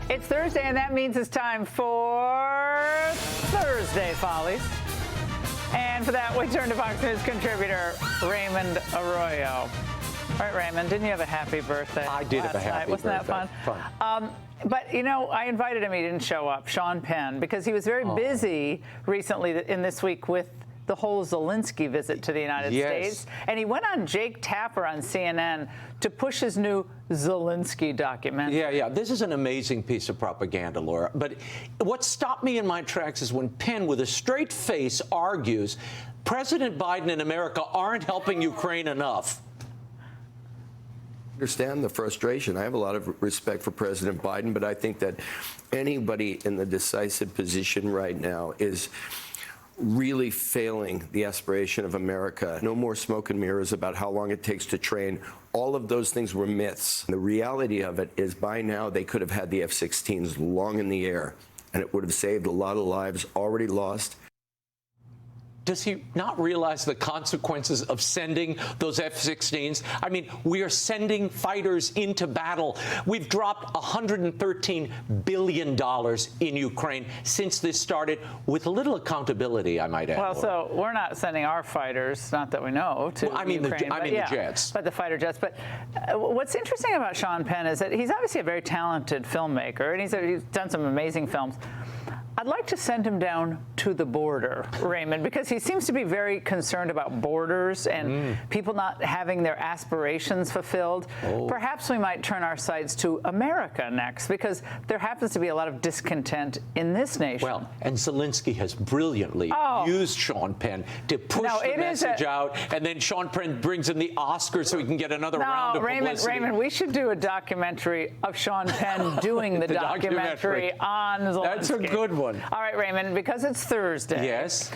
It's Thursday, and that means it's time for Thursday Follies. And for that, we turn to Fox News contributor Raymond Arroyo. All right, Raymond, didn't you have a happy birthday? I did have a happy birthday. Wasn't that fun? But, you know, I invited him. He didn't show up, Sean Penn, because he was very busy recently in this week with the whole Zinskys visit to the United States. And he went on Jake Tapper on CNN to push his new Zinskys documentary. Yeah. This is an amazing piece of propaganda, Laura. But what stopped me in my tracks is when Penn, with a straight face, argues President Biden and America aren't helping Ukraine enough. Understand the frustration. I have a lot of respect for President Biden, but I think that anybody in the decisive position right now is really failing the aspiration of America. No more smoke and mirrors about how long it takes to train. All of those things were myths. The reality of it is by now they could have had the F-16s long in the air, and it would have saved a lot of lives already lost. Does he not realize the consequences of sending those F-16s? I mean, we are sending fighters into battle. We've dropped $113 billion in Ukraine since this started, with a little accountability, I might add. Well, so we're not sending our fighters, not that we know, to Ukraine. The jets. But the fighter jets. But what's interesting about Sean Penn is that he's obviously a very talented filmmaker, and he's done some amazing films. I'd like to send him down to the border, Raymond, because he seems to be very concerned about borders and people not having their aspirations fulfilled. Perhaps we might turn our sights to America next, because there happens to be a lot of discontent in this nation. Well, and Zelensky has brilliantly used Sean Penn to push the message out, and then Sean Penn brings in the Oscars so he can get another round of publicity. Raymond, we should do a documentary of Sean Penn doing the documentary on Zelensky. That's a good one. All right, Raymond, because it's Thursday. Yes.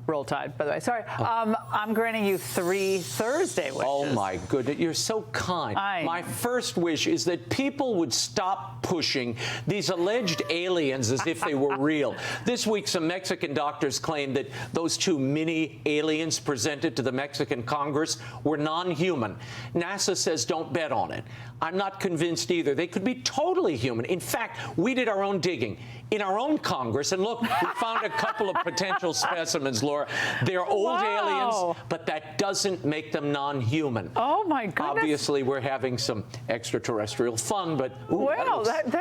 Roll Tide, by the way. Sorry. I'm granting you 3 Thursday wishes. Oh, my goodness. You're so kind. My first wish is that people would stop pushing these alleged aliens as if they were real. This week, some Mexican doctors claimed that those 2 mini aliens presented to the Mexican Congress were non-human. NASA says don't bet on it. I'm not convinced either. They could be totally human. In fact, we did our own digging in our own Congress, and look, we found a couple of potential specimens, Laura. They're old aliens, but that doesn't make them non-human. Oh, my goodness. Obviously, we're having some extraterrestrial fun, but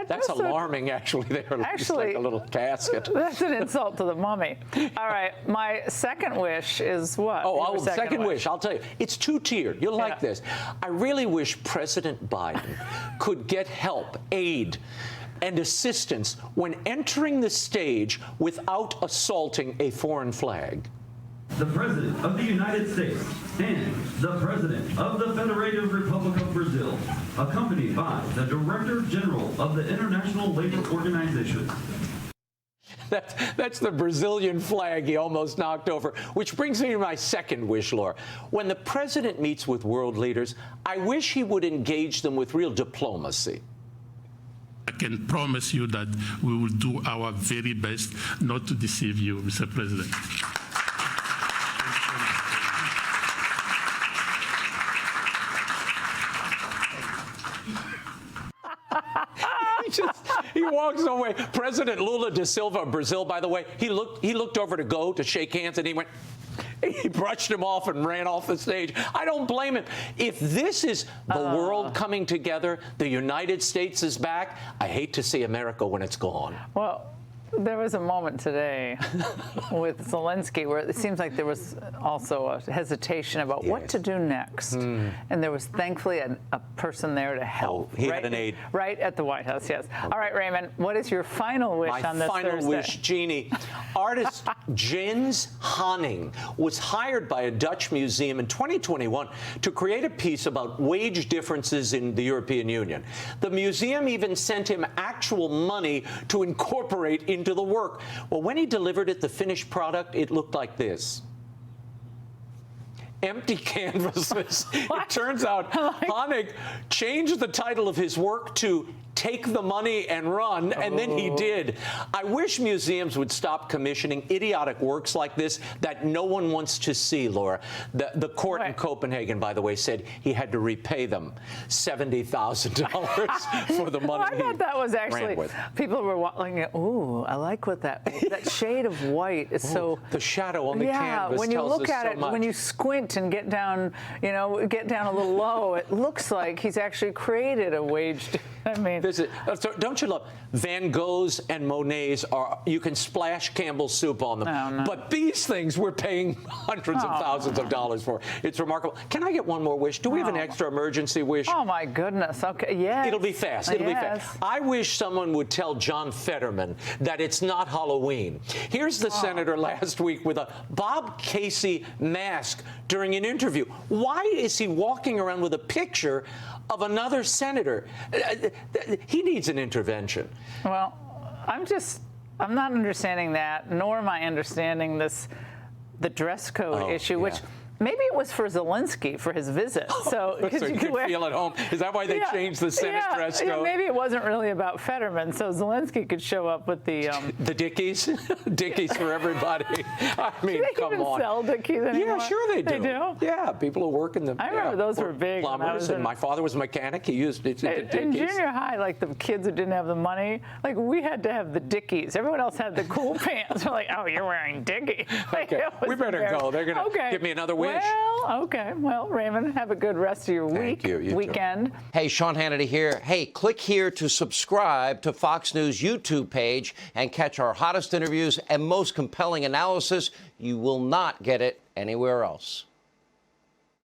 that's alarming, actually. It's like a little casket. That's an insult to the mummy. All right, my second wish is what? Second wish, I'll tell you. It's 2-tiered. You'll like this. I really wish President Biden could get help, aid, and assistance when entering the stage without assaulting a foreign flag. The President of the United States and the President of the Federated Republic of Brazil, accompanied by the Director General of the International Labor Organization. That's the Brazilian flag he almost knocked over, which brings me to my second wish, Laura. When the president meets with world leaders, I wish he would engage them with real diplomacy. I can promise you that we will do our very best not to deceive you, Mr. President. He walks away. President Lula da Silva of Brazil, by the way, he looked over to go to shake hands, and he brushed him off and ran off the stage. I don't blame him. If this is the world coming together, the United States is back, I hate to see America when it's gone. Well, there was a moment today with Zelensky where it seems like there was also a hesitation about what to do next. And there was thankfully a person there to help. He had an aide. Right at the White House, yes. All right, Raymond, what is your final wish on this Thursday? My final wish, Jeannie. Artist Jens Hanning was hired by a Dutch museum in 2021 to create a piece about wage differences in the European Union. The museum even sent him actual money to incorporate into the work. Well, when he delivered it, the finished product, it looked like this. Empty canvases. It turns out Hanning changed the title of his work to take the money and run, and then he did. I wish museums would stop commissioning idiotic works like this that no one wants to see, Laura. The court in Copenhagen, by the way, said he had to repay them $70,000 for the money. I thought that was actually, people were like, ooh, I like what that shade of white is so. The shadow on the canvas when you tells look us at so it, much. when you squint and get down, get down a little low, it looks like he's actually created a waged. I mean, don't you love Van Goghs and Monets? You can splash Campbell's soup on them, no. But these things we're paying hundreds of thousands of dollars for. It's remarkable. Can I get one more wish? Do we have an extra emergency wish? Oh my goodness! Okay, yes. It'll be fast. It'll be fast. I wish someone would tell John Fetterman that it's not Halloween. Here's the senator last week with a Bob Casey mask during an interview. Why is he walking around with a picture of another senator? He needs an intervention. Well, I'm not understanding that, nor am I understanding the dress code issue, which maybe it was for Zelensky for his visit. So you could feel at home. Is that why they changed the Senate dress code? Yeah, maybe it wasn't really about Fetterman, so Zelensky could show up with the Dickies, Dickies for everybody. I mean, do they come even on. sell Dickies anymore? Yeah, sure they do. They do? Yeah, people who work in them. I remember those were big. Plumbers, and my father was a mechanic. He used it. In junior high, like the kids who didn't have the money, like we had to have the Dickies. Everyone else had the cool pants. We're like, oh, you're wearing Dickies. Like, okay, we better go. They're going to give me another wish. Well, okay. Well, Raymond, have a good rest of your weekend. Too. Hey, Sean Hannity here. Hey, click here to subscribe to Fox News YouTube page and catch our hottest interviews and most compelling analysis. You will not get it anywhere else.